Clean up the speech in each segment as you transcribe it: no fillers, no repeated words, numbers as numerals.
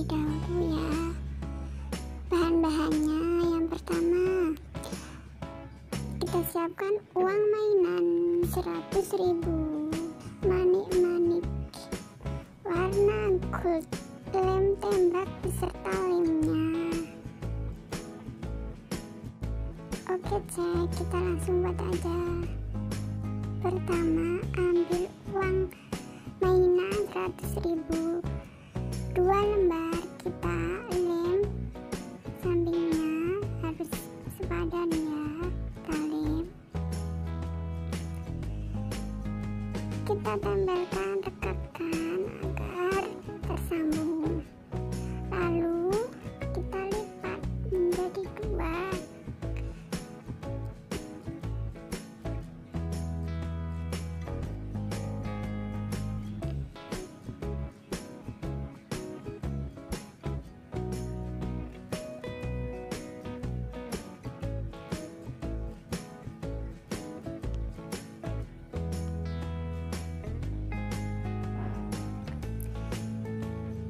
terlebih dahulu ya. Bahan-bahannya yang pertama, kita siapkan uang mainan 100.000, manik-manik warna gold, lem tembak beserta lemnya. Oke cek, kita langsung buat aja. Pertama, ambil uang mainan 100.000, 2 lembar, kita lem sampingnya, harus sepadan ya, kita lem. Kita tempelkan, rekatkan agar tersambung, lalu kita lipat menjadi 2.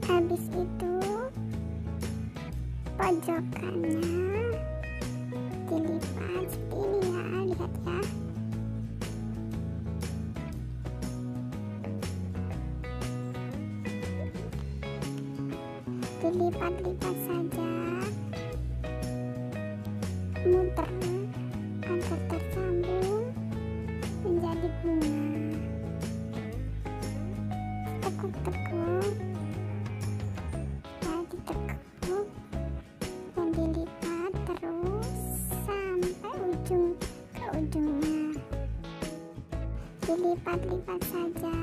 Habis itu pojokannya dilipat seperti ini ya, lihat ya. Dilipat-lipat saja, muter agar tersambung menjadi bunga. Tekuk-tekuk, ditekuk dan dilipat terus sampai ujung ke ujungnya. Dilipat-lipat saja,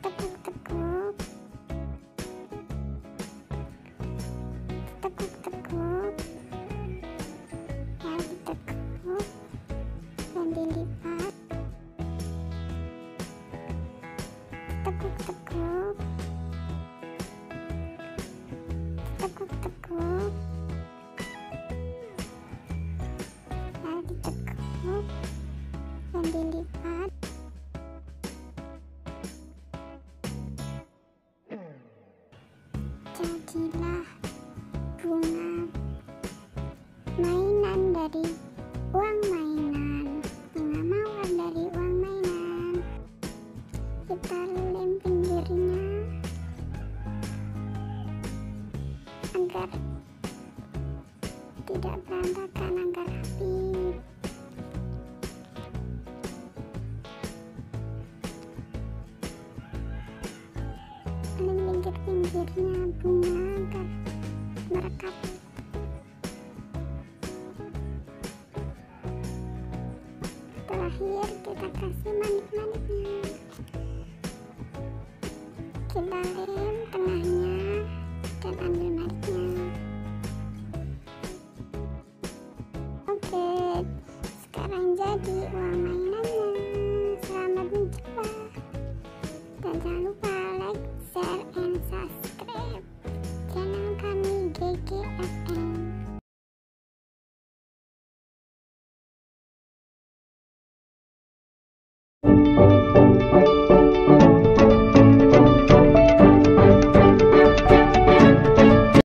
tekuk-tekuk, tekuk-tekuk, ya ditekuk dan dilipat. Tekuk-tekuk, tekuk-tekuk, ya ditekuk dan dilipat. Jadilah bunga mainan dari uang mainan, bunga mawar dari uang mainan. Kita lem pinggirnya agar tidak berantakan, agar rapi. Lem pinggir-pinggirnya bunga agar merekat. Terakhir kita kasih manik-maniknya. Kita lem tengahnya dan ambil maniknya. Oke, sekarang jadi